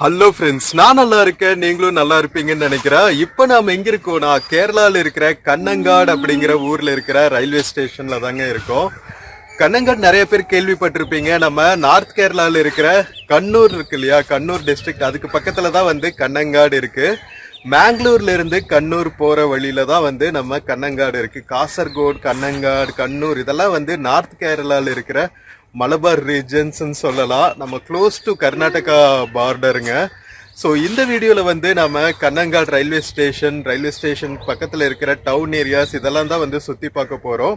Hello friends, நான் நல்லா இருக்கேன். நீங்களும் நல்லா இருப்பீங்கன்னு நினைக்கிறேன். இப்போ நாம எங்க இருக்கோம்னா கேரளால இருக்கிற கண்ணங்காடு அப்படிங்கிற ஊர்ல இருக்கிற ரயில்வே ஸ்டேஷன்ல தாங்க இருக்கோம். கண்ணங்காடு நிறைய பேர் கேள்விப்பட்டிருப்பீங்க. நம்ம நார்த் கேரளால இருக்கிற கண்ணூர் இருக்கு இல்லையா, கண்ணூர் டிஸ்ட்ரிக்ட், அதுக்கு பக்கத்துல தான் வந்து கண்ணங்காடு இருக்கு. மேங்களூர்ல இருந்து கண்ணூர் போற வழியில தான் வந்து நம்ம கண்ணங்காடு இருக்கு. காசர்கோடு, கண்ணங்காடு, கண்ணூர் இதெல்லாம் வந்து நார்த் கேரளால இருக்கிற மலபார் ரீஜன்ஸ் சொல்லலாம். நம்ம க்ளோஸ் டு கர்நாடகா பார்டருங்க. ஸோ இந்த வீடியோவில் வந்து நம்ம கண்ணங்காடு ரயில்வே ஸ்டேஷன் பக்கத்தில் இருக்கிற டவுன் ஏரியாஸ் இதெல்லாம் தான் வந்து சுற்றி பார்க்க போகிறோம்.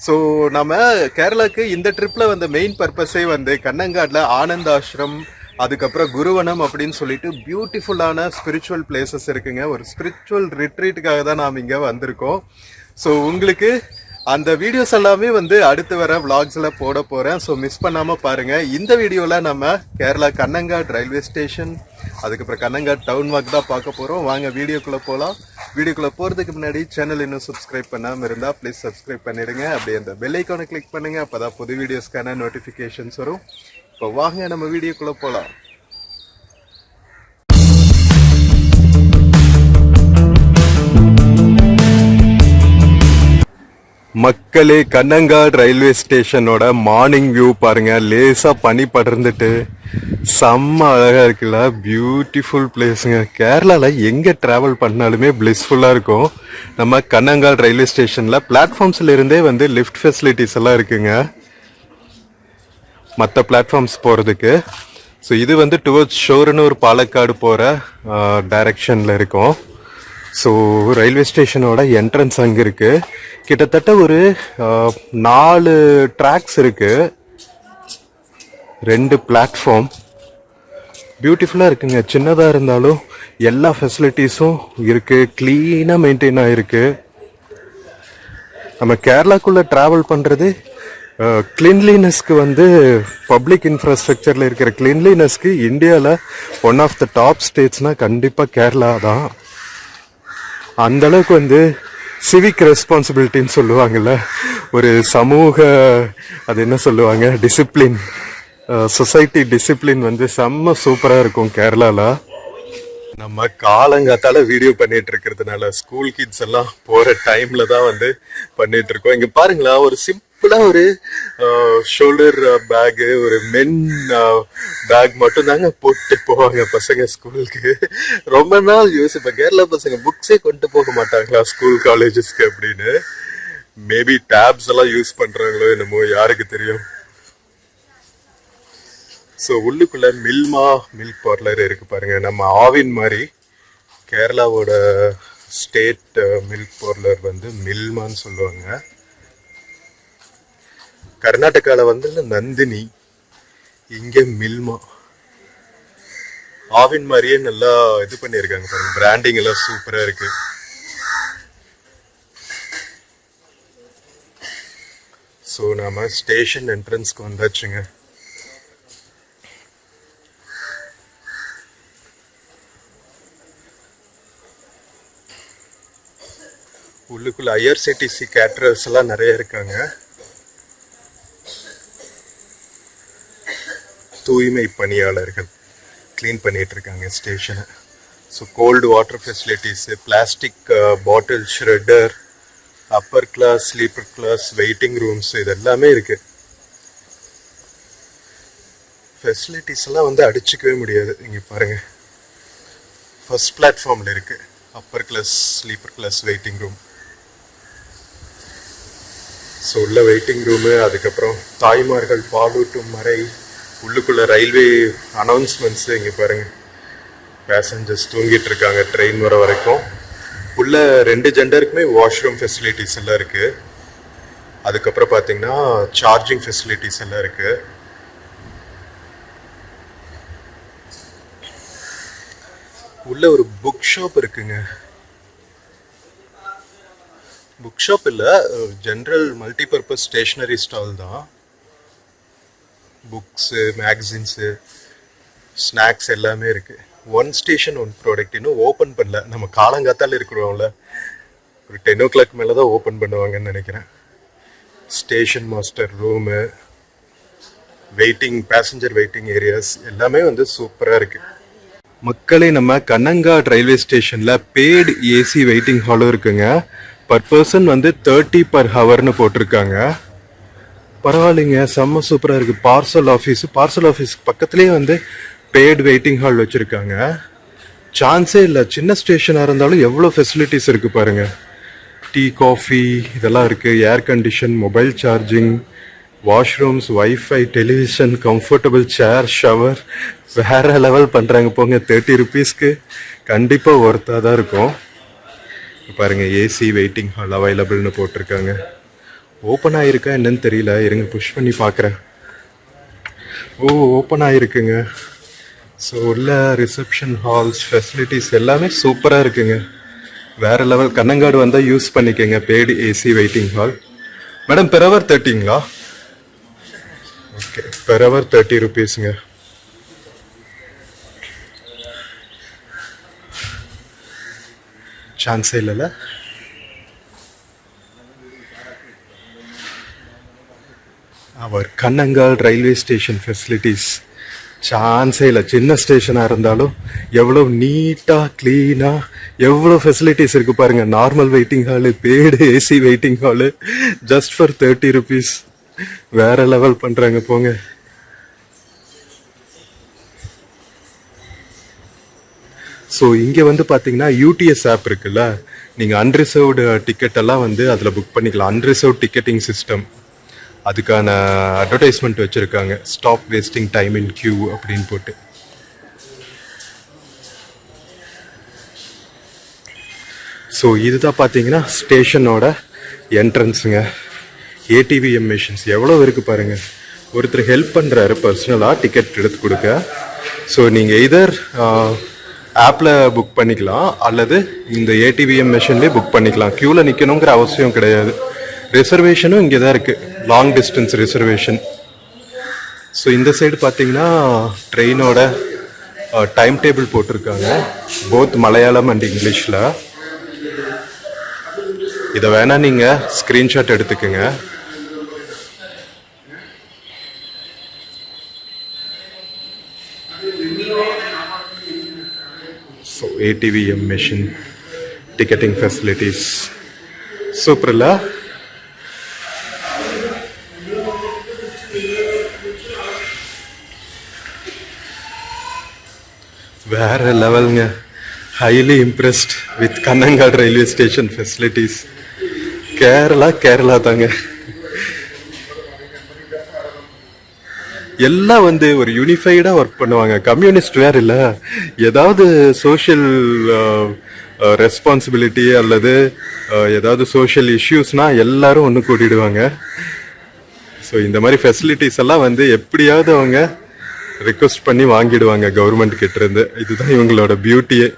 ஸோ நம்ம கேரளாவுக்கு இந்த ட்ரிப்பில் வந்து மெயின் பர்பஸே வந்து கண்ணங்காடில் ஆனந்த் ஆஷ்ரம், அதுக்கப்புறம் குருவனம் அப்படின்னு சொல்லிட்டு பியூட்டிஃபுல்லான ஸ்பிரிச்சுவல் பிளேசஸ் இருக்குங்க. ஒரு ஸ்பிரிச்சுவல் ரிட்ரீட்டுக்காக தான் நாம் இங்கே வந்திருக்கோம். ஸோ உங்களுக்கு அந்த வீடியோஸ் எல்லாமே வந்து அடுத்து வர விளாக்ஸ்ல போட போறேன். ஸோ மிஸ் பண்ணாம பாருங்க. இந்த வீடியோல நம்ம கேரளா கண்ணங்காடு ரயில்வே ஸ்டேஷன், அதுக்கப்புறம் கண்ணங்காடு டவுன் வாக் தான் பார்க்க போறோம். வாங்க வீடியோக்குள்ள போகலாம். வீடியோக்குள்ள போறதுக்கு முன்னாடி சேனல் இன்னும் சப்ஸ்கிரைப் பண்ணாம இருந்தா ப்ளீஸ் சப்ஸ்கிரைப் பண்ணிடுங்க. அப்படியே அந்த பெல் ஐக்கானை கிளிக் பண்ணுங்க. அப்பதான் புது வீடியோஸ்க்கான நோட்டிபிகேஷன்ஸ் வரும். இப்போ வாங்க நம்ம வீடியோக்குள்ள போகலாம். மக்களே, கண்ணங்காடு ரயில்வே ஸ்டேஷனோட மார்னிங் வியூ பாருங்க. லேசா பனி படர்ந்துட்டு செம்ம அழகா இருக்குல்ல. பியூட்டிஃபுல் பிளேஸுங்க. கேரளால எங்க டிராவல் பண்ணாலுமே பிளிஸ்ஃபுல்லா இருக்கும். நம்ம கண்ணங்காடு ரயில்வே ஸ்டேஷன்ல பிளாட்ஃபார்ம்ஸ்ல இருந்தே வந்து லிஃப்ட் ஃபெசிலிட்டிஸ் எல்லாம் இருக்குங்க மற்ற பிளாட்ஃபார்ம்ஸ் போறதுக்கு. ஸோ இது வந்து டுவர்ட்ஸ் ஷோரனூர் பாலக்காடு போற டைரக்ஷன்ல இருக்கும். ஸோ ரயில்வே ஸ்டேஷனோட என்ட்ரன்ஸ் அங்கே இருக்கு. கிட்டத்தட்ட ஒரு 4 ட்ராக்ஸ் இருக்கு, 2 பிளாட்ஃபார்ம். பியூட்டிஃபுல்லாக இருக்குங்க. சின்னதாக இருந்தாலும் எல்லா ஃபெசிலிட்டிஸும் இருக்கு, க்ளீனாக மெயின்டைன் ஆகிருக்கு. நம்ம கேரளாக்குள்ளே ட்ராவல் பண்ணுறது கிளீன்லினஸ்க்கு வந்து பப்ளிக் இன்ஃப்ராஸ்ட்ரக்சரில் இருக்கிற கிளீன்லினஸ்க்கு இந்தியாவில் ஒன் ஆஃப் த டாப் ஸ்டேட்ஸ்னால் கண்டிப்பாக கேரளா தான். அந்த அளவுக்கு வந்து சிவிக் ரெஸ்பான்சிபிலிட்டின்னு சொல்லுவாங்கல்ல, ஒரு சமூக, அது என்ன சொல்லுவாங்க, டிசிப்ளின், சொசைட்டி டிசிப்ளின் வந்து செம்ம சூப்பராக இருக்கும் கேரளாவில். நம்ம காலங்காத்தால வீடியோ பண்ணிட்டு இருக்கிறதுனால ஸ்கூல் கிட்ஸ் எல்லாம் போற டைம்ல தான் வந்து பண்ணிட்டு இருக்கோம். இங்க பாருங்களா, ஒரு சிம்பிளா ஒரு ஷோல்டர் பேகு, ஒரு மென் பேக் மட்டும் தாங்க போட்டு போவாங்க பசங்க ஸ்கூலுக்கு. ரொம்ப நாள் யோசிப்பேன், கேரளா பசங்க புக்ஸே கொண்டு போக மாட்டாங்களா ஸ்கூல் காலேஜஸ்க்கு அப்படின்னு. மேபி டேப்ஸ் எல்லாம் யூஸ் பண்றாங்களோ என்னமோ, யாருக்கு தெரியும். ஸோ உள்ளுக்குள்ள மில்மா மில்க் பார்லர் இருக்கு பாருங்க. நம்ம ஆவின் மாதிரி கேரளாவோட ஸ்டேட் மில்க் பார்லர் வந்து மில்மான்னு சொல்லுவாங்க. கர்நாடகாவில் வந்து நந்தினி, இங்கே மில்மா. ஆவின் மாதிரியே நல்லா இது பண்ணியிருக்காங்க பாருங்க. பிராண்டிங் எல்லாம் சூப்பராக இருக்கு. ஸோ நாம ஸ்டேஷன் என்ட்ரன்ஸ்க்கு வந்தாச்சுங்க. உள்ளுக்குள்ள ஐஆர்சிடிசி கேட்டரர்ஸ் எல்லாம் நிறைய இருக்காங்க. தூய்மை பணியாளர்கள் கிளீன் பண்ணிட்டு இருக்காங்க ஸ்டேஷனை. So cold water facilities, plastic bottle shredder, upper class, sleeper class, waiting rooms, இது எல்லாமே இருக்கு. ஃபெசிலிட்டிஸ் எல்லாம் வந்து அடிச்சுக்கவே முடியாது. இங்க பாருங்க, ஃபர்ஸ்ட் பிளாட்ஃபார்ம்ல இருக்கு upper class, sleeper class, waiting room. So உள்ள வெயிட்டிங் ரூமு, அதுக்கப்புறம் தாய்மார்கள் பாலூட்டும் அறை, உள்ளுக்குள்ள ரயில்வே அனௌன்ஸ்மெண்ட்ஸு. இங்கே பாருங்க, பேசஞ்சர்ஸ் தூங்கிட்டு இருக்காங்க ட்ரெயின் வர வரைக்கும். உள்ள 2 ஜெண்டருக்குமே வாஷ்ரூம் ஃபெசிலிட்டிஸ் எல்லாம் இருக்கு. அதுக்கப்புறம் பார்த்தீங்கன்னா சார்ஜிங் ஃபெசிலிட்டிஸ் எல்லாம் இருக்கு. உள்ள ஒரு புக் ஷாப் இருக்குங்க. புக் ஷாப் இல்லை, ஜென்ரல் மல்டிபர்பஸ் ஸ்டேஷ்னரி ஸ்டால் தான். புக்ஸு, மேகசின்ஸு, ஸ்நாக்ஸ் எல்லாமே இருக்கு. ஒன் ஸ்டேஷன் ஒன் ப்ராடக்ட் இன்னும் ஓப்பன் பண்ணல. நம்ம காலங்காத்தால் இருக்கிறோம்ல, ஒரு 10 o'clock மேலே தான் ஓப்பன் பண்ணுவாங்கன்னு நினைக்கிறேன். Station master room, waiting, passenger waiting areas எல்லாமே வந்து சூப்பராக இருக்குது. மக்களே, நம்ம கண்ணங்காட் ரயில்வே ஸ்டேஷன்ல பெய்டு ஏசி வெயிட்டிங் ஹாலும் இருக்குங்க. பர் பர்சன் வந்து 30 per ஹவர்னு போட்டிருக்காங்க. பரவாயில்லைங்க, செம்ம சூப்பராக இருக்கு. பார்சல் ஆஃபீஸ் பக்கத்துலேயே வந்து பெய்டு வெயிட்டிங் ஹால் வச்சிருக்காங்க. சான்ஸே இல்லை, சின்ன ஸ்டேஷனாக இருந்தாலும் எவ்வளோ ஃபெசிலிட்டிஸ் இருக்கு பாருங்க. டீ, காஃபி இதெல்லாம் இருக்கு. Air condition, mobile charging, washrooms, wifi, television, comfortable chair, shower, வேற லெவல் பண்ணுறாங்க போங்க. 30 rupeesக்கு கண்டிப்பாக ஒர்த்தாக தான் இருக்கும். பாருங்க, ஏசி வெயிட்டிங் ஹால் அவைலபிள்னு போட்டிருக்காங்க. ஓப்பன் ஆகிருக்கா என்னன்னு தெரியல, இருங்க புஷ் பண்ணி பார்க்குறேன். ஓப்பன் ஆகிருக்குங்க. ஸோ உள்ள ரிசப்ஷன் ஹால்ஸ் ஃபெசிலிட்டிஸ் எல்லாமே சூப்பராக இருக்குங்க. வேற லெவல். கண்ணங்காடு வந்தால் யூஸ் பண்ணிக்கோங்க paid AC waiting hall. Madam, per hour 30ங்களா? ஓகே, பெர் ஹவர் 30 rupeesங்க. சான்ஸே இல்லைல்ல. அவர் கண்ணங்கால் ரயில்வே ஸ்டேஷன் ஃபெசிலிட்டிஸ் சான்ஸே இல்லை. சின்ன ஸ்டேஷனாக இருந்தாலும் எவ்வளோ நீட்டாக க்ளீனாக எவ்வளோ ஃபெசிலிட்டிஸ் இருக்குது பாருங்கள். Normal waiting hall, paid AC waiting hall, just for 30 rupees. வேற லெவல் பண்ணுறாங்க போங்க. ஸோ இங்கே வந்து பார்த்தீங்கன்னா யூடிஎஸ் ஆப் இருக்குல்ல, நீங்கள் அன்ரிசர்வ்டு டிக்கெட் எல்லாம் வந்து அதில் புக் பண்ணிக்கலாம். அன்ரிசர்வ் டிக்கெட்டிங் சிஸ்டம், அதுக்கான அட்வர்டைஸ்மெண்ட் வச்சுருக்காங்க. Stop wasting time in queue அப்படின்னு போட்டு. ஸோ இதுதான் பார்த்தீங்கன்னா ஸ்டேஷனோட என்ட்ரன்ஸுங்க. ஏடிவிஎம் மிஷின்ஸ் எவ்வளோ இருக்குது பாருங்கள். ஒருத்தர் ஹெல்ப் பண்ணுறாரு பர்சனலாக டிக்கெட் எடுத்து கொடுக்க. ஸோ நீங்கள் எதர் ஆப்பில் புக் பண்ணிக்கலாம் அல்லது இந்த ஏடிவிஎம் மிஷின்லேயே புக் பண்ணிக்கலாம். க்யூவில் நிற்கணுங்கிற அவசியம் கிடையாது. ரிசர்வேஷனும் இங்கே தான் இருக்குது, லாங் டிஸ்டன்ஸ் ரிசர்வேஷன். ஸோ இந்த சைடு பார்த்தீங்கன்னா ட்ரெயினோட டைம் டேபிள் போட்டிருக்காங்க, போத் மலையாளம் அண்ட் இங்கிலீஷில். இதை வேணா நீங்கள் ஸ்க்ரீன்ஷாட் எடுத்துக்கோங்க. So ATVM machine ticketing facilities சூப்பர்ல. வேற லெவலுங்க. Highly impressed with Kanhangad railway station facilities. Kerala தாங்க. எல்லாம் வந்து ஒரு யூனிஃபைடாக ஒர்க் பண்ணுவாங்க. கம்யூனிஸ்ட் வேற இல்லை, ஏதாவது சோஷியல் ரெஸ்பான்சிபிலிட்டி அல்லது ஏதாவது சோஷியல் இஷ்யூஸ்னா எல்லாரும் ஒன்று கூட்டிடுவாங்க. ஸோ இந்த மாதிரி ஃபெசிலிட்டிஸ் எல்லாம் வந்து எப்படியாவது அவங்க ரிக்வெஸ்ட் பண்ணி வாங்கிடுவாங்க கவர்மெண்ட் கிட்ட இருந்து. இதுதான் இவங்களோட பியூட்டியே.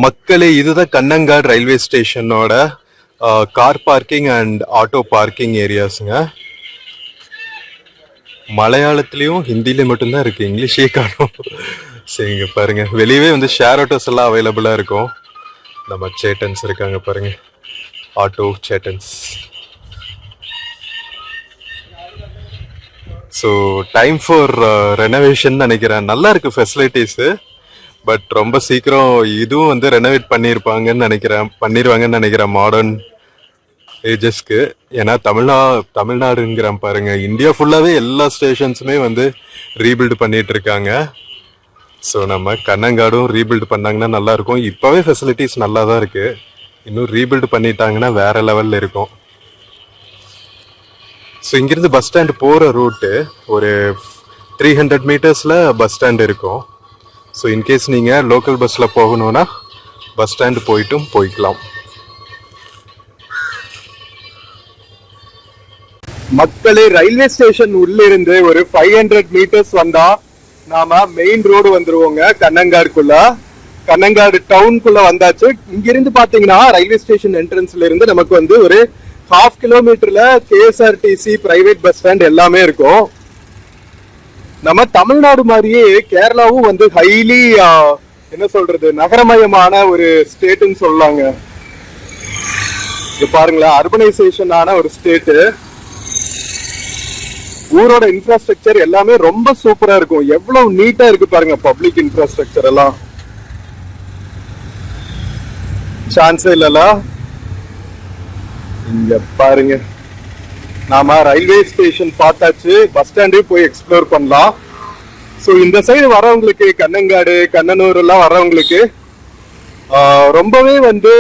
மக்களே, இதுதான் கண்ணங்காடு ரயில்வே ஸ்டேஷனோட car parking and auto parking ஏரியாஸுங்க. மலையாளத்துலேயும் ஹிந்திலையும் மட்டும்தான் இருக்குது, இங்கிலீஷே காணும். சரிங்க பாருங்க, வெளியவே வந்து ஷேர் ஆட்டோஸ் எல்லாம் அவைலபிளாக இருக்கும். நம்ம சேட்டன்ஸ் இருக்காங்க பாருங்க, auto Satan's. So time for renovation நினைக்கிறேன். நல்லா இருக்கு ஃபெசிலிட்டிஸு, பட் ரொம்ப சீக்கிரம் இதுவும் வந்து ரெனோவேட் பண்ணிடுவாங்கன்னு நினைக்கிறேன் மாடர்ன் ஏஜஸ்க்கு. ஏன்னா தமிழ்நாடுங்கிற பாருங்க, இந்தியா ஃபுல்லாகவே எல்லா ஸ்டேஷன்ஸுமே வந்து ரீபில்டு பண்ணிட்டு இருக்காங்க. ஸோ நம்ம கண்ணங்காடும் ரீபில்டு பண்ணாங்கன்னா நல்லா இருக்கும். இப்போவே ஃபெசிலிட்டிஸ் நல்லா தான் இருக்கு, இன்னும் ரீபில்டு பண்ணிட்டாங்கன்னா வேற லெவலில் இருக்கும். ஸோ இங்கிருந்து பஸ் ஸ்டாண்டு போகிற ரூட்டு ஒரு 300 meters பஸ் ஸ்டாண்ட் இருக்கும். ஸோ இன்கேஸ் நீங்கள் லோக்கல் பஸ்ஸில் போகணுன்னா பஸ் ஸ்டாண்டு போய்க்கலாம். மக்களே, ரயில்வே ஸ்டேஷன் உள்ளிருந்து ஒரு 500 meters வந்தா நாம மெயின் ரோடு வந்துருவோங்க. கண்ணங்காடு டவுனுக்குள்ள வந்தாச்சு. இங்கிருந்து பாத்தீங்கன்னா ரயில்வே ஸ்டேஷன் என்ட்ரன்ஸ்ல இருந்து நமக்கு வந்து ஒரு 1/2 kilometerல கேஎஸ்ஆர்டிசி பிரைவேட் பஸ் ஸ்டாண்ட் எல்லாமே இருக்கும். நம்ம தமிழ்நாடு மாதிரியே கேரளாவும் வந்து ஹைலி என்ன சொல்றது நகரமயமான ஒரு ஸ்டேட்னு சொல்லலாங்க. இங்க பாருங்களேன், அர்பனைசேஷன் ஆன ஒரு ஸ்டேட்டு. ஊரோட இன்ஃப்ராஸ்ட்ரக்சர் எல்லாமே ரொம்ப சூப்பரா இருக்கும். எவ்வளவு நீட்டா இருக்கு பாருங்க பப்ளிக் இன்ஃப்ராஸ்ட்ரக்சர் எல்லாம். சான்ஸே இல்லல. இங்க பாருங்க, நாம ரயில்வே ஸ்டேஷன் பார்த்தாச்சு, பஸ் ஸ்டாண்டே போய் எக்ஸ்ப்ளோர் பண்ணலாம். ஸோ இந்த சைடு வரவங்களுக்கு, கண்ணங்காடு கண்ணனூர் எல்லாம் வரவங்களுக்கு ரொம்பவே வந்து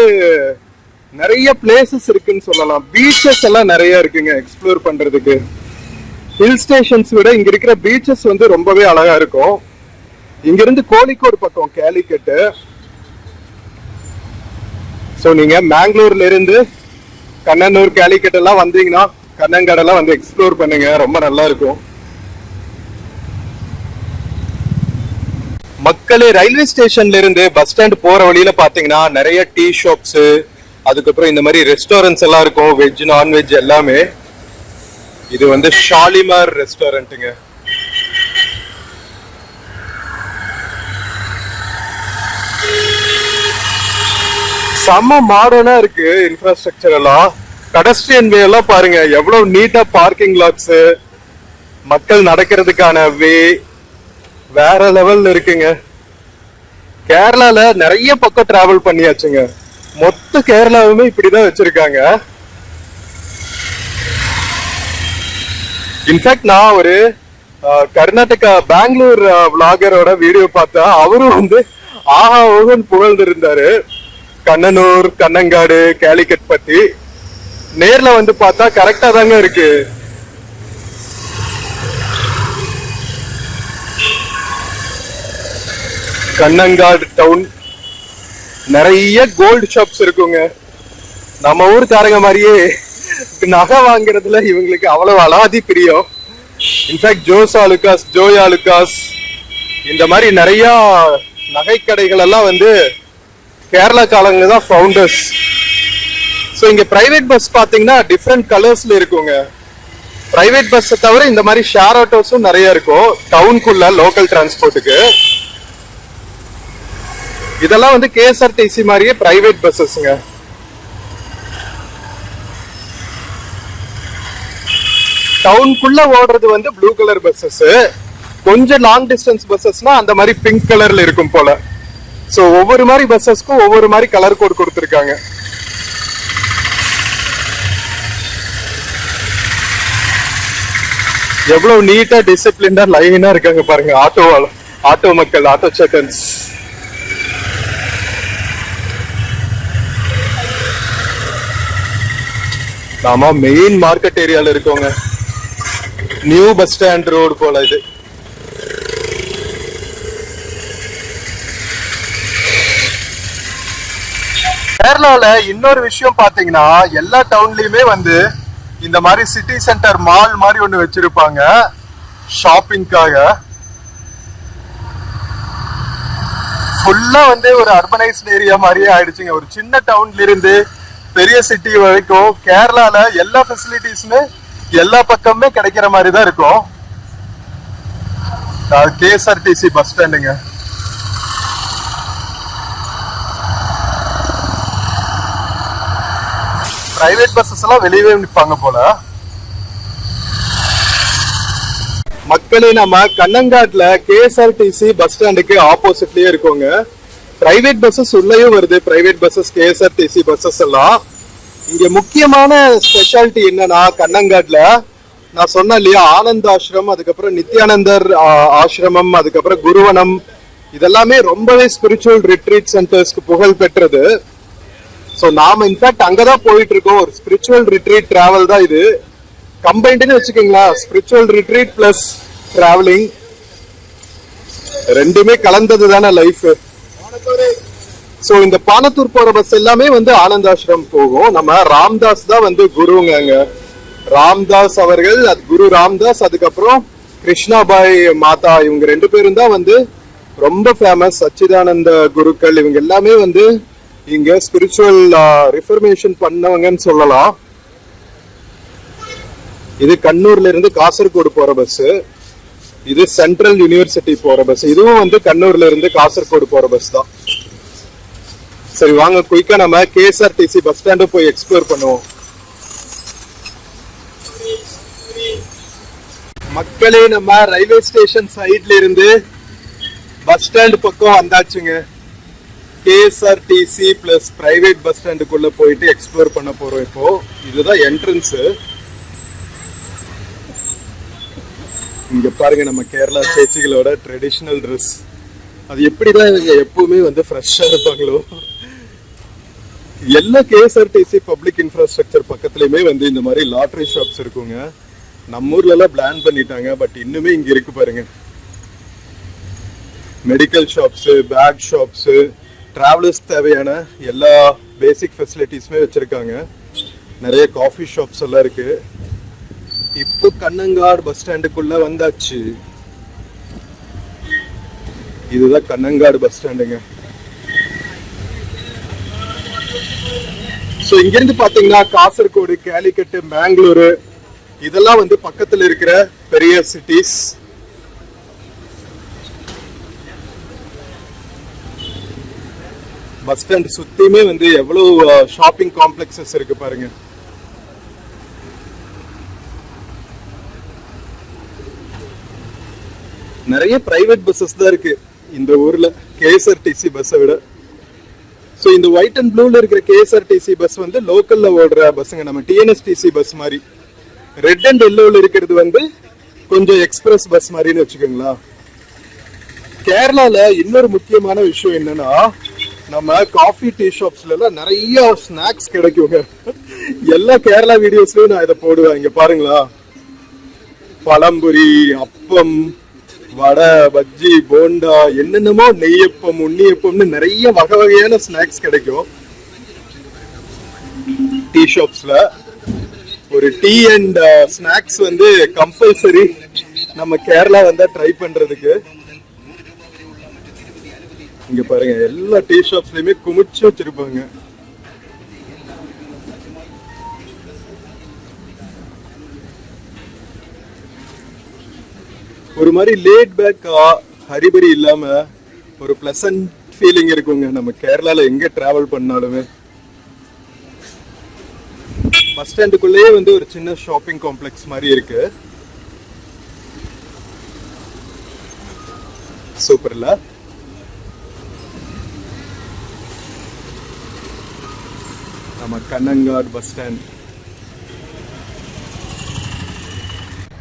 நிறைய பிளேசஸ் இருக்குன்னு சொல்லலாம். பீச்சஸ் எல்லாம் நிறைய இருக்குங்க எக்ஸ்ப்ளோர் பண்றதுக்கு. ஹில் ஸ்டேஷன்ஸ் விட இங்க இருக்கிற பீச்சஸ் வந்து ரொம்பவே அழகா இருக்கும். இங்க இருந்து கோழிக்கோடு பக்கம் கேலிக்கட்டு. ஸோ நீங்க மேங்களூர்ல இருந்து கண்ணனூர் கேலிக்கட் எல்லாம் வந்தீங்கன்னா கண்ணங்காடெல்லாம் வந்து எக்ஸ்ப்ளோர் பண்ணுங்க, ரொம்ப நல்லா இருக்கும். மக்களே, ரயில்வே ஸ்டேஷன்ல இருந்து பஸ் ஸ்டாண்ட் போற வழியில பாத்தீங்கன்னா நிறைய டீ ஷாப்ஸ், அதுக்கப்புறம் இந்த மாதிரி ரெஸ்டாரண்ட்ஸ் எல்லாம் இருக்கும், வெஜ் நான்வெஜ் எல்லாமே. இது வந்து ஷாலிமார் ரெஸ்டாரண்ட்டுங்க. செம்ம மாடர்னா இருக்கு இன்ஃப்ராஸ்ட்ரக்சர் எல்லாம். கடஸ்ட்ரியன் வே எல்லாம் பாருங்க, எவ்வளவு நீட்டா பார்க்கிங் லாட்ஸ், மக்கள் நடக்கிறதுக்கான வே வேற லெவல்ல இருக்குங்க. கேரளால நிறைய பக்கம் டிராவல் பண்ணியாச்சுங்க. மொத்த கேரளாவுமே இப்படிதான் வச்சிருக்காங்க. இன்ஃபேக்ட் நான் ஒரு கர்நாடகா பெங்களூர் விளாகரோட வீடியோ பார்த்தா அவரும் வந்து ஆஹா ஓகன் புகழ்ந்து இருந்தாரு கண்ணனூர் கண்ணங்காடு கேலிக்கட் பத்தி. நேர்ல வந்து பார்த்தா கரெக்டா தாங்க இருக்கு. கண்ணங்காடு டவுன் நிறைய கோல்டு ஷாப்ஸ் இருக்குங்க. நம்ம ஊருக்காரங்க மாதிரியே நகை வாங்குறதுல இவங்களுக்கு அவ்வளவு அலாதி பிரியம். இன்ஃபேக்ட் ஜோயா லுகாஸ் இந்த மாதிரி நிறைய நகை கடைகள் எல்லாம் வந்து கேரளா காலங்க தான் ஃபவுண்டர்ஸ். ஸோ இங்க பிரைவேட் பஸ் பாத்தீங்கன்னா டிஃப்ரெண்ட் கலர்ஸ்ல இருக்குங்க. பிரைவேட் பஸ் தவிர இந்த மாதிரி ஷேர் ஆட்டோஸும் நிறைய இருக்கும் டவுனுக்குள்ள லோக்கல் டிரான்ஸ்போர்ட்டுக்கு. இதெல்லாம் வந்து கேஎஸ்ஆர்டிசி மாதிரியே பிரைவேட் பஸ்ஸஸ்ங்க. டவுனுக்குள்ள ஓடுறது வந்து ப்ளூ கலர் பஸ்ஸஸ். கொஞ்சம் லாங் டிஸ்டன்ஸ் பஸ்ஸஸ்னா அந்த மாதிரி பிங்க் கலர்ல இருக்கும் போல. சோ ஒவ்வொரு மாதிரி பஸ்ஸஸ்க்கும் ஒவ்வொரு மாதிரி கலர் கோட் கொடுத்திருக்காங்க. எவ்வளவு நீட்டா டிசிப்ளின்டா லைனா இருக்காங்க பாருங்க ஆட்டோ மக்கள், ஆட்டோ செகண்ட்ஸ். நாம மெயின் மார்க்கெட் ஏரியால இருக்கோங்க. நியூ பஸ் ஸ்டாண்ட் ரோடு போல இது. கேரளால இன்னொரு விஷயம் பாத்தீங்கன்னா, எல்லா டவுன்லயுமே வந்து இந்த மாதிரி சிட்டி சென்டர் மால் மாதிரி ஒண்ணு வச்சிருப்பாங்க ஷாப்பிங்காக. ஃபுல்லா வந்து ஒரு அர்பனைஸ்ட் ஏரியா மாதிரியே ஆயிடுச்சுங்க. ஒரு சின்ன டவுன்ல இருந்து பெரிய சிட்டி வரைக்கும் கேரளால எல்லா ஃபெசிலிட்டிஸுமே எல்லா பக்கமே கிடைக்கிற மாதிரி தான் இருக்கும். கேஎஸ்ஆர்டிசி பஸ் ஸ்டாண்டுங்க. பிரைவேட் பஸ்ஸஸ் எல்லாம் வெளியவே நிற்பாங்க போல. மக்களே, நம்ம கண்ணங்காட்ல கேஎஸ்ஆர்டிசி பஸ் ஸ்டாண்டுக்கு ஆப்போசிட்லயே இருக்கோங்க. பிரைவேட் பஸ்ஸஸ் உள்ளேயும் வருது, பிரைவேட் பஸ்ஸஸ் கேஎஸ்ஆர்டிசி பஸ்ஸஸ் எல்லாம். இங்க முக்கியமான ஸ்பெஷாலிட்டி என்னன்னா, கண்ணங்காட்ல நான் சொன்னேன் இல்லையா, ஆனந்த் ஆசிரமம், அதுக்கப்புறம் நித்யானந்தர் ஆசிரமம், அதுக்கப்புறம் குருவனம், இதெல்லாமே ரொம்பவே ஸ்பிரிச்சுவல் ரிட்ரீட் சென்டர்ஸ்க்கு புகழ் பெற்றது. ஸோ நாம இன்ஃபேக்ட் அங்கதான் போயிட்டு இருக்கோம். ஒரு ஸ்பிரிச்சுவல் ரிட்ரீட் டிராவல் தான் இது. கம்பைன்டுன்னு வச்சுக்கோங்களா, ஸ்பிரிச்சுவல் ரிட்ரீட் பிளஸ் டிராவலிங் ரெண்டுமே கலந்தது தானே லைஃப். சோ இந்த பானத்தூர் போற பஸ் எல்லாமே வந்து ஆனந்த் ஆசிரம் போகும். நம்ம ராம்தாஸ் தான் வந்து குருங்க. ராம்தாஸ் அவர்கள், அது குரு ராம்தாஸ், அதுக்கப்புறம் கிருஷ்ணாபாய் மாதா, இவங்க ரெண்டு பேரும் தான் வந்து ரொம்ப ஃபேமஸ். சச்சிதானந்த குருக்கள் இவங்க எல்லாமே வந்து இங்க ஸ்பிரிச்சுவல் ரிஃபர்மேஷன் பண்ணவங்கன்னு சொல்லலாம். இது கண்ணூர்ல இருந்து காசர்கோடு போற பஸ். இது சென்ட்ரல் யூனிவர்சிட்டி போற பஸ். இதுவும் வந்து கண்ணூர்ல இருந்து காசர்கோடு போற பஸ் தான். சரி வாங்க, குயிக்கா நம்ம கேஎஸ்ஆர்டிசி பஸ் ஸ்டாண்டு போய் எக்ஸ்ப்ளோர் பண்ணுவோம். மக்களே, நம்ம ரயில்வே ஸ்டேஷன் சைட்ல இருந்து பஸ் ஸ்டாண்ட் பக்கம் வந்தாச்சுங்க. KSRTC பிளஸ் பிரைவேட் பஸ் ஸ்டாண்டுக்குள்ள போயிட்டு எக்ஸ்ப்ளோர் பண்ண போறோம். இப்போ இதுதான் என்ட்ரன்ஸ். இங்க பாருங்க, நம்ம கேரளா சேச்சிகளோட ட்ரெடிஷனல் ட்ரெஸ். அது எப்படிதான் இவங்க எப்பவுமே வந்து ஃப்ரெஷ்ஷா இருப்பாங்களோ. எல்லா KSRTC பப்ளிக் இன்ஃப்ராஸ்ட்ரக்சர் பக்கத்துலயுமே வந்து இந்த மாதிரி லாட்டரி ஷாப்ஸ் இருக்குங்க. நம்ம ஊர்ல எல்லாம் பிளான் பண்ணிட்டாங்க, பட் இன்னுமே இங்க இருக்கு பாருங்க. Medical shops, bag shops, travellers தேவையான எல்லா பேசிக் ஃபெசிலிட்டிஸுமே வச்சிருக்காங்க. நிறைய காஃபி ஷாப்ஸ் எல்லாம் இருக்கு. இப்போ கண்ணங்காடு பஸ் ஸ்டாண்டுக்குள்ள வந்தாச்சு. இதுதான் கண்ணங்காடு பஸ் ஸ்டாண்டுங்க. ஸோ இங்கிருந்து பாத்தீங்கன்னா காசர்கோடு, கேலிக்கட்டு, பெங்களூரு இதெல்லாம் வந்து பக்கத்துல இருக்கிற பெரிய சிட்டிஸ். பஸ் ஸ்டாண்ட் சுத்தியுமே வந்து எவ்வளவு ஷாப்பிங் காம்ப்ளெக்ஸஸ் இருக்கு பாருங்க. நிறைய பிரைவேட் பஸ்ஸஸ் தான் இருக்கு இந்த ஊர்ல KSRTC பஸ்ஸை விட. ஸோ இந்த ஒயிட் அண்ட் ப்ளூல இருக்கிற KSRTC பஸ் வந்து லோக்கல்ல ஓடுற பஸ்ஸுங்க, நம்ம TNSTC பஸ் மாதிரி. ரெட் அண்ட் எல்லோல இருக்கிறது வந்து கொஞ்சம் எக்ஸ்பிரஸ் பஸ் மாதிரின்னு வச்சுக்கோங்களா. கேரளால இன்னொரு முக்கியமான விஷயம் என்னன்னா, நம்ம காஃபி டீ ஷாப்ஸ்ல எல்லாம் நிறைய ஸ்நாக்ஸ் கிடைக்குங்க. எல்லா கேரளா வீடியோஸ்லயும் நான் இதை போடுவேன். இங்க பாருங்களா, பழம்புரி, அப்பம், வடை, பஜ்ஜி, போண்டா, என்னென்னமோ நெய்யப்பம், உண்ணியப்பம்னு நிறைய வகை வகையான ஸ்நாக்ஸ் கிடைக்கும் டீ ஷாப்ஸ்ல. ஒரு டீ அண்ட் ஸ்நாக்ஸ் வந்து கம்பல்சரி நம்ம கேரளா வந்தா ட்ரை பண்றதுக்கு. இங்க பாருங்க, எல்லா டீ ஷாப்ஸ்லயுமே குமிச்சு வச்சிருப்பாங்க. ஒரு மாதிரி லேட் பேக்கா, ஹரிபரி இல்லாம ஒரு பிளசன்ட் ஃபீலிங் இருக்குங்க நம்ம கேரளால எங்க டிராவல் பண்ணாலுமே. பஸ் ஸ்டாண்டுக்குள்ளேயே வந்து ஒரு சின்ன ஷாப்பிங் காம்ப்ளெக்ஸ் மாதிரி இருக்கு. சூப்பர்ல. நம்ம கண்ணங்காடு பஸ் ஸ்டாண்ட்.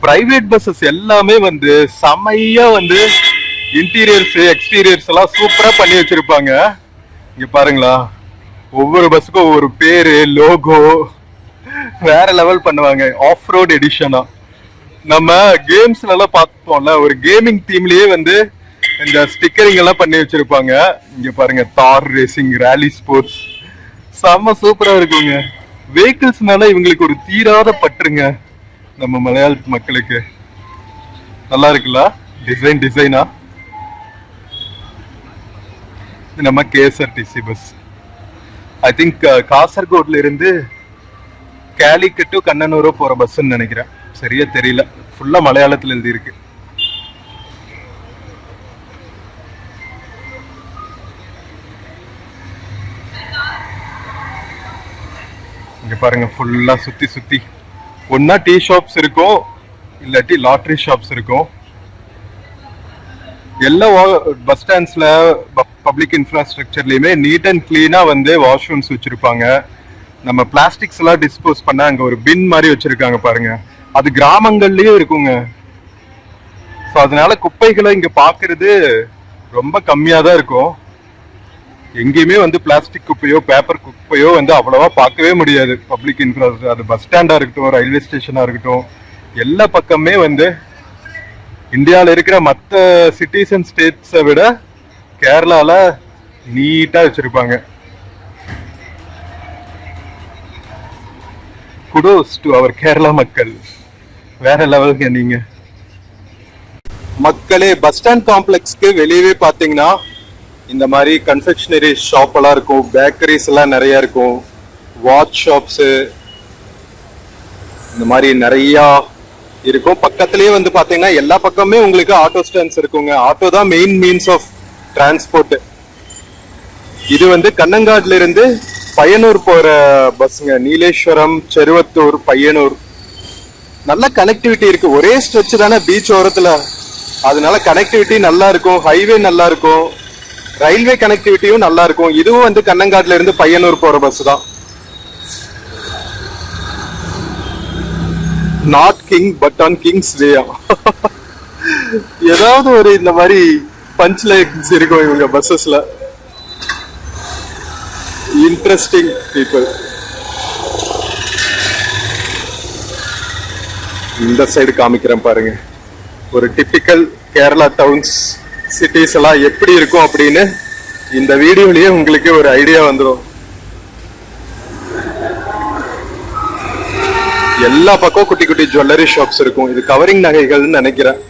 பிரைவேட் பஸ்ஸஸ் எல்லாமே வந்து செமையா வந்து இன்டீரியர்ஸ், எக்ஸ்டீரியர்ஸ் எல்லாம் சூப்பரா பண்ணி வச்சிருப்பாங்க. இங்க பாருங்களா, ஒவ்வொரு பஸ்ஸுக்கும் ஒவ்வொரு பேரு, லோகோ வேற லெவல் பண்ணுவாங்க. ஆஃப் ரோட் எடிஷனா நம்ம கேம்ஸ்ல எல்லாம் பார்ப்போம்ல, ஒரு கேமிங் தீம்லயே வந்து இந்த ஸ்டிக்கரிங் எல்லாம் பண்ணி வச்சிருப்பாங்க. இங்க பாருங்க, தார் ரேசிங், ராலி ஸ்போர்ட்ஸ், செம்ம சூப்பரா இருக்குங்க. வெஹிக்கிள்ஸ்னால இவங்களுக்கு ஒரு தீராத பற்றுங்க நம்ம மலையாள மக்களுக்கு. நல்லா இருக்குல்ல டிசைனா. நம்ம KSRTC பஸ். ஐ திங்க் காசர்கோட்ல இருந்து கேலிக்கட்டு கண்ணனூரோ போற பஸ்ன்னு நினைக்கிறேன், சரியா தெரியல. ஃபுல்லா மலையாளத்துல எழுதி இருக்கு. இங்க பாருங்க, ஃபுல்லா சுத்தி சுத்தி ஒன்னா டீ ஷாப்ஸ் இருக்கும், இல்லாட்டி லாட்டரி ஷாப்ஸ் இருக்கும். எல்லா பஸ் ஸ்டாண்ட்ஸ்ல, பப்ளிக் இன்ஃப்ராஸ்ட்ரக்சர்லயுமே நீட் அண்ட் கிளீனா வந்து வாஷ்ரூம்ஸ் வச்சிருப்பாங்க. நம்ம பிளாஸ்டிக்ஸ் எல்லாம் டிஸ்போஸ் பண்ண அங்க ஒரு பின் மாதிரி வச்சிருக்காங்க பாருங்க. அது கிராமங்கள்லயும் இருக்குங்க. ஸோ அதனால குப்பைகளை இங்க பாக்குறது ரொம்ப கம்மியா தான் இருக்கும். எங்கேயுமே வந்து பிளாஸ்டிக் குப்பையோ பேப்பர் குப்பையோ வந்து அவ்வளவா பார்க்கவே முடியாது. பப்ளிக் இன்ஃப்ராஸ்ட்ரக்சர், அது பஸ் ஸ்டாண்டா இருக்கட்டும், ரயில்வே ஸ்டேஷனா இருக்கட்டும், எல்லா பக்கமே வந்து இந்தியாவில் இருக்கிற மற்ற சிட்டிஸ் அண்ட் ஸ்டேட்ஸை விட கேரளால நீட்டா வச்சிருப்பாங்க. குடோஸ் டு அவர் கேரளா மக்கள். வேற லெவலுங்க நீங்க. மக்களே, பஸ் ஸ்டாண்ட் காம்ப்ளெக்ஸ்க்கு வெளியவே பாத்தீங்கன்னா இந்த மாதிரி கன்ஃபெக்ஷனரி ஷாப் எல்லாம் இருக்கும், பேக்கரிஸ் எல்லாம் நிறைய இருக்கும், வாட்ச் ஷாப்ஸ் இந்த மாதிரி நிறைய இருக்கும். பக்கத்திலேயே வந்து பாத்தீங்கன்னா எல்லா பக்கமே உங்களுக்கு ஆட்டோ ஸ்டாண்ட்ஸ் இருக்குங்க. ஆட்டோ தான் மெயின் மீன்ஸ் ஆஃப் டிரான்ஸ்போர்ட். இது வந்து கண்ணங்காடுல இருந்து பையனூர் போற பஸ்ஸுங்க. நீலேஸ்வரம், செருவத்தூர், பையனூர் நல்ல கனெக்டிவிட்டி இருக்கு, ஒரே ஸ்ட்ரெச் தானே பீச் ஓரத்துல, அதனால கனெக்டிவிட்டி நல்லா இருக்கும், ஹைவே நல்லா இருக்கும், ரயில்வே கனெக்டிவிட்டியும் நல்லா இருக்கும். இதுவும் வந்து கண்ணங்காட்டுல இருந்து பையனூர் போற பஸ் தான். Not king but on kings வேயா. ஏதாவது ஒரு இந்த மாதிரி பஞ்ச் லைன்ஸ் இருக்கும் இவங்க பஸ்ஸஸ்ல. Interesting people. இந்த சைடு காமிக்கிறேன் பாருங்க, ஒரு டிபிக்கல் கேரளா டவுன்ஸ் சிட்டிஸ் எல்லாம் எப்படி இருக்கும் அப்படின்னு இந்த வீடியோலயே உங்களுக்கு ஒரு ஐடியா வந்துடும். எல்லா பக்கம் குட்டி குட்டி ஜுவல்லரி ஷாப்ஸ் இருக்கும். இது கவரிங் நகைகள்னு நினைக்கிறேன்.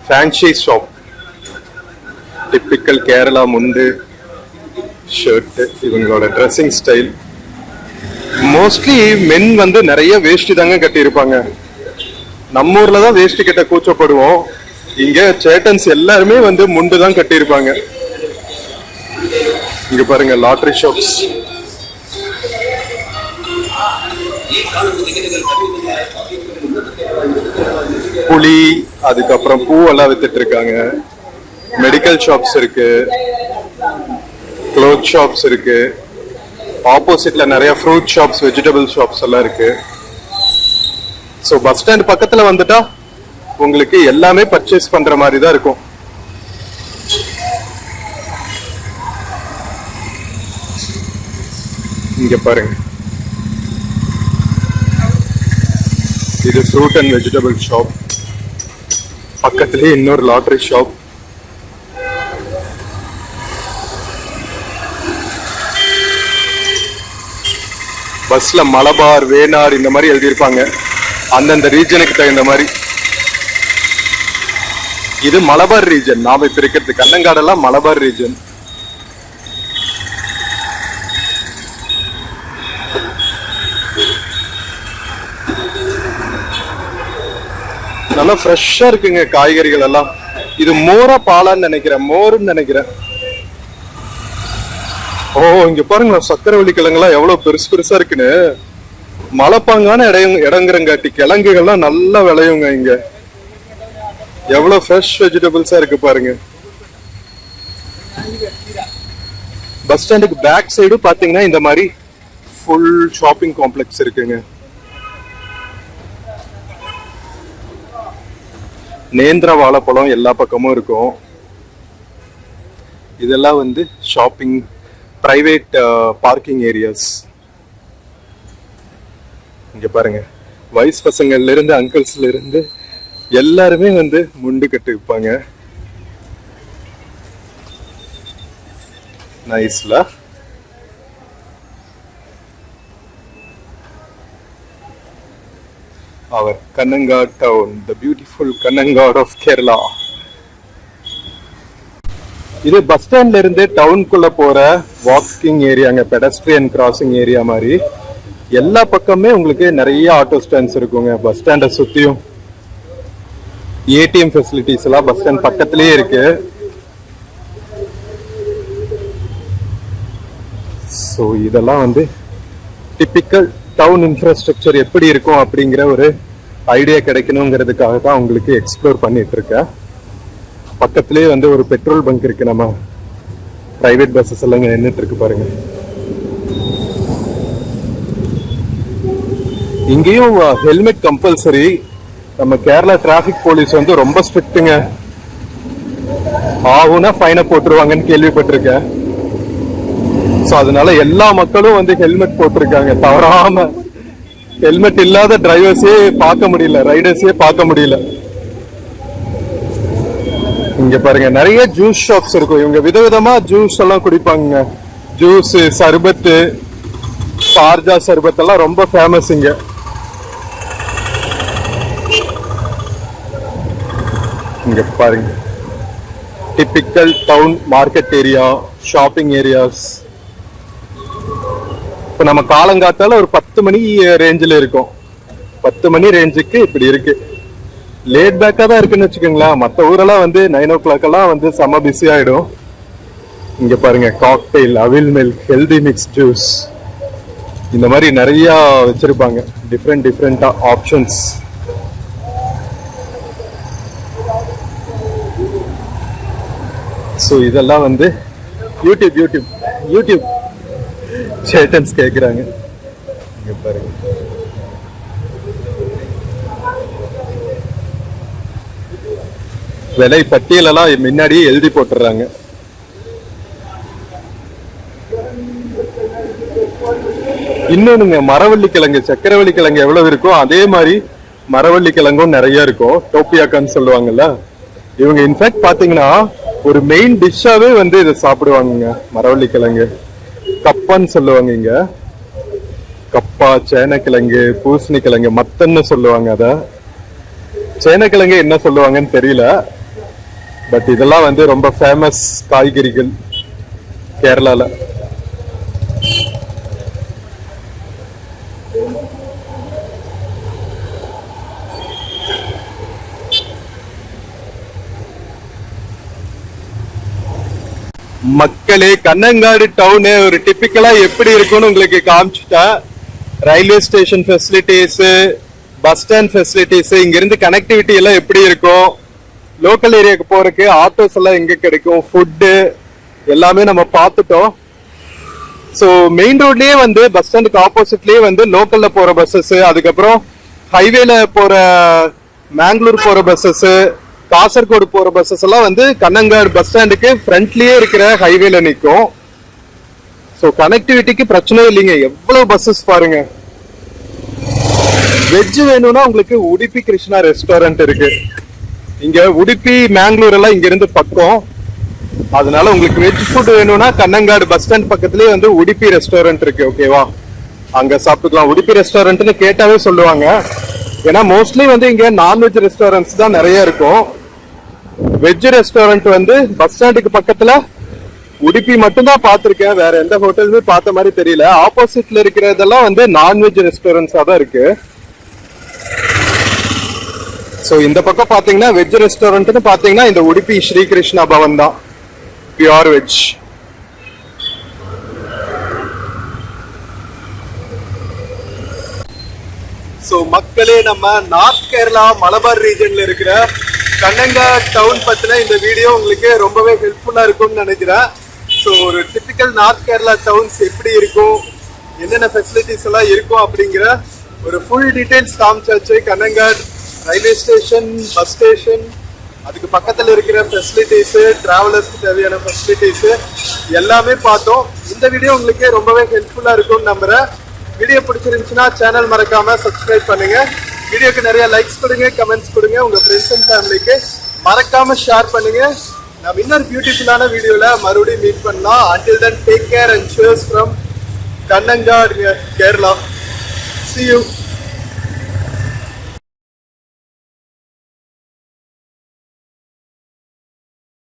ஃபேன்சி ஷாப், டிபிக்கல் கேரளா முண்டு, ஷர்ட், இவங்களோட ட்ரெஸ்ஸிங் ஸ்டைல். மோஸ்ட்லி மென் வந்து நிறைய வேஷ்டி தாங்க கட்டி இருப்பாங்க. நம்ம ஊர்ல தான் வேஷ்டி கட்ட கூச்சப்படுவோம், இங்க சேட்டன்ஸ் எல்லாருமே வந்து முண்டு தான் கட்டி இருப்பாங்க. இங்க பாருங்க லாட்டரி ஷாப்ஸ். புளி, அதுக்கப்புறம் பூவெல்லாம் வித்துட்டு இருக்காங்க. மெடிக்கல் ஷாப்ஸ் இருக்கு, க்ளோத் ஷாப்ஸ் இருக்கு, ஆப்போசிட்ல நிறைய ஃப்ரூட் ஷாப்ஸ், வெஜிடபிள் ஷாப்ஸ் எல்லாம் இருக்கு. ஸோ பஸ் ஸ்டாண்ட் பக்கத்துல வந்துட்டா உங்களுக்கு எல்லாமே பர்ச்சேஸ் பண்ற மாதிரி தான் இருக்கும். இங்க பாருங்க, இது ஃப்ரூட் அண்ட் வெஜிடபிள் ஷாப். பக்கத்துலயே இன்னொரு லாட்டரி ஷாப். பஸ்ல மலபார், வேணாடு இந்த மாதிரி எழுதியிருப்பாங்க, அந்தந்த ரீஜனுக்கு தகுந்த மாதிரி. இது மலபார் ரீஜன், நாம இப்ப இருக்கிறது கண்ணங்காடெல்லாம் மலபார் ரீஜன். நல்லா ஃப்ரெஷ்ஷா இருக்குங்க காய்கறிகள் எல்லாம். இது மோரா பாலான்னு நினைக்கிறேன், மோருன்னு நினைக்கிறேன். ஓ, இங்க பாருங்க சக்கரவள்ளி கிழங்குலாம் எவ்வளவு பெருசு பெருசா இருக்குன்னு. மலைப்பாங்கான இடங்கிறங்காட்டி கிழங்குகள்லாம் நல்லா விளையுங்க இங்க. எவ்வளவு ஃப்ரெஷ் வெஜிடபிள்ஸா இருக்கு பாருங்க. பஸ் ஸ்டாண்டுக்கு பேக் சைடு பாத்தீங்கன்னா இந்த மாதிரி ஃபுல் ஷாப்பிங் காம்ப்ளெக்ஸ் இருக்குங்க. நேந்திர வாழைப்பழம் எல்லா பக்கமும் இருக்கும். இதெல்லாம் வந்து ஷாப்பிங், பிரைவேட் பார்க்கிங் ஏரியாஸ். இங்க பாருங்க, வயசு பசங்கள்ல இருந்து அங்கிள்ஸ்ல இருந்து எல்லாருமே வந்து முண்டு கட்டு இருப்பாங்க. நைஸ்ல. Our Kannangad town, the beautiful Kannangad of Kerala. இது பஸ் ஸ்டாண்ட்ல இருந்து டவுனுக்குள்ள போற வாக்கிங் ஏரியாங்க, பெடஸ்ட்ரியன் கிராசிங் ஏரியா மாதிரி. எல்லா பக்கமே உங்களுக்கு நிறைய ஆட்டோ ஸ்டாண்ட்ஸ் இருக்குங்க பஸ் ஸ்டாண்டை சுத்தியும். ஏடிஎம் ஃபெசிலிட்டிஸ் எல்லாம் பஸ் ஸ்டாண்ட் பக்கத்திலேயே இருக்கு. ஸோ இதெல்லாம் வந்து டிபிக்கல் டவுன் இன்ஃப்ராஸ்ட்ரக்சர் எப்படி இருக்கும் அப்படிங்கிற ஒரு ஐடியா கிடைக்கணுங்கிறதுக்காக தான் உங்களுக்கு எக்ஸ்ப்ளோர் பண்ணிட்டு இருக்கேன். பக்கத்திலேயே வந்து ஒரு பெட்ரோல் பங்க் இருக்கு. நம்ம பிரைவேட் பஸ்ஸஸ் எல்லாம் நின்றுட்டு இருக்கு பாருங்க. இங்கேயும் ஹெல்மெட் கம்பல்சரி. நம்ம கேரளா டிராபிக் போலீஸ் வந்து ரொம்ப ஸ்ட்ரிக்ட்டுங்க. ஆகுனா ஃபைனை போட்டுருவாங்கன்னு கேள்விப்பட்டிருக்கேன். ஸோ அதனால எல்லா மக்களும் வந்து ஹெல்மெட் போட்டிருக்காங்க. தவறாம ஹெல்மெட் இல்லாத டிரைவர்ஸே பார்க்க முடியல, ரைடர்ஸே பார்க்க முடியல. இங்க பாருங்க நிறைய ஜூஸ் ஷாப்ஸ் இருக்கும். இவங்க விதவிதமா ஜூஸ் எல்லாம் குடிப்பாங்க. ஜூஸ், சர்பத்து, சார்ஜா சர்பத் எல்லாம் ரொம்ப ஃபேமஸ் இங்க. இங்க பாருங்க typical town market area, shopping areas. இப்போ நம்ம காலங்காத்தால ஒரு 10 மணி ரேஞ்சில் இருக்கும். 10 மணி ரேஞ்சுக்கு இப்படி இருக்கு. லேட் பேக்கா தான் இருக்குன்னு வச்சுக்கோங்களேன். மற்ற ஊரெல்லாம் வந்து 9 o'clock எல்லாம் வந்து செம்ம பிஸி ஆயிடும். இங்க பாருங்க cocktail, avil milk, healthy mix juice. இந்த மாதிரி நிறைய வச்சிருப்பாங்க, டிஃப்ரெண்டா ஆப்ஷன்ஸ். ஸோ இதெல்லாம் வந்து யூடியூப் சேட்டன்ஸ் கேட்குறாங்க. இங்க பாருங்க, விலை பட்டியலெல்லாம் முன்னாடியே எழுதி போட்டுறாங்க. இன்னொன்னுங்க, மரவள்ளி கிழங்கு, சக்கரவள்ளி கிழங்கு எவ்வளவு இருக்கோ அதே மாதிரி மரவள்ளி கிழங்கும் நிறைய இருக்கும். டோப்பியாக்கான்னு சொல்லுவாங்கல்ல, இவங்க இன்ஃபேக்ட் பாத்தீங்கன்னா ஒரு மெயின் டிஷ்ஷாவே வந்து இதை சாப்பிடுவாங்க. மரவள்ளி கிழங்கு கப்பான்னு சொல்லுவாங்க இங்க. கப்பா, சேனக்கிழங்கு, பூசணி கிழங்கு, மத்தன்னு சொல்லுவாங்க. அத சேனக்கிழங்கு என்ன சொல்லுவாங்கன்னு தெரியல. பட் இதெல்லாம் வந்து ரொம்ப ஃபேமஸ் காய்கறிகள் கேரளால. மக்களே, கண்ணங்காடு டவுனு ஒரு டிப்பிக்கலா எப்படி இருக்கும்னு உங்களுக்கு காமிச்சுட்டேன். Railway station facilities, bus stand facilities, இங்க இருந்து கனெக்டிவிட்டி எல்லாம் எப்படி இருக்கும், லோக்கல் ஏரியாவுக்கு போறதுக்கு ஆட்டோஸ் எல்லாம் எங்க கிடைக்கும், ஃபுட்டு எல்லாமே நம்ம பார்த்துட்டோம். ஸோ மெயின் ரோட்லயே வந்து பஸ் ஸ்டாண்டுக்கு ஆப்போசிட்லயே வந்து லோக்கல்ல போற பஸ்ஸஸ், அதுக்கப்புறம் ஹைவேல போற மேங்களூர் போற பஸ்ஸஸ், காசர்கோடு போற பஸ்ஸஸ் எல்லாம் வந்து கண்ணங்காடு பஸ் ஸ்டாண்டுக்கு ஃப்ரண்ட்லயே இருக்கிற ஹைவேல நிற்கும். ஸோ கனெக்டிவிட்டிக்கு பிரச்சனை இல்லைங்க. எவ்வளவு பஸ்ஸஸ் பாருங்க. வெஜ் வேணும்னா உங்களுக்கு உடுப்பி கிருஷ்ணா ரெஸ்டாரண்ட் இருக்கு. இங்க உடுப்பி மேங்களூர் எல்லாம் இங்க இருந்து பக்கம். அதனால உங்களுக்கு வெஜ் ஃபுட் வேணும்னா கண்ணங்காடு பஸ் ஸ்டாண்ட் பக்கத்துலயே வந்து உடுப்பி ரெஸ்டாரண்ட் இருக்கு. ஓகேவா, அங்க சாப்பிட்டுக்கலாம். உடுப்பி ரெஸ்டாரண்ட்னு கேட்டாவே சொல்லுவாங்க. ஏன்னா மோஸ்ட்லி வந்து இங்க நான்வெஜ் ரெஸ்டாரண்ட்ஸ் தான் நிறைய இருக்கும். வெஜ் ரெஸ்டாரண்ட் வந்து பஸ் ஸ்டாண்டுக்கு பக்கத்துல உடுப்பி மட்டும் தான் பார்த்திருக்கேன். வேற எந்த ஹோட்டலுமே பார்த்த மாதிரி தெரியல. ஆப்போசிட்ல இருக்கிறதெல்லாம் வந்து நான்வெஜ் ரெஸ்டாரண்ட்ஸா தான் இருக்கு. ஸோ இந்த பக்கம் பாத்தீங்கன்னா வெஜ் ரெஸ்டாரண்ட்னு பாத்தீங்கன்னா இந்த உடுப்பி ஸ்ரீகிருஷ்ணா பவன் தான், பியூர் வெஜ். ஸோ மக்களே, நம்ம நார்த் கேரளா மலபார் ரீஜன்ல இருக்கிற கண்ணங்காடு டவுன் பத்தின இந்த வீடியோ உங்களுக்கு ரொம்பவே ஹெல்ப்ஃபுல்லா இருக்கும்னு நினைக்கிறேன். ஸோ ஒரு டிபிக்கல் நார்த் கேரளா டவுன்ஸ் எப்படி இருக்கும், என்னென்ன ஃபெசிலிட்டிஸ் எல்லாம் இருக்கும் அப்படிங்கிற ஒரு ஃபுல் டீடைல்ஸ் காமிச்சாச்சு. Kanhangad railway station, bus station, அதுக்கு பக்கத்தில் இருக்கிற ஃபெசிலிட்டிஸ், டிராவலர்ஸ்க்கு தேவையான ஃபெசிலிட்டிஸ் எல்லாமே பார்த்தோம். இந்த வீடியோ உங்களுக்கு ரொம்பவே ஹெல்ப்ஃபுல்லா இருக்கும்னு நம்புறேன். வீடியோ பிடிச்சிருந்துச்சுன்னா சேனல் மறக்காம சப்ஸ்கிரைப் பண்ணுங்க. வீடியோக்கு நிறைய லைக்ஸ் கொடுங்க, கமெண்ட்ஸ் கொடுங்க. உங்க ஃப்ரெண்ட்ஸ் அண்ட் ஃபேமிலிக்கு மறக்காம ஷேர் பண்ணுங்க. நம்ம இன்னொரு பியூட்டிஃபுல்லான வீடியோல மறுபடியும் மீட் பண்ணலாம். until then take care and cheers from Kannangad, Kerala. See you.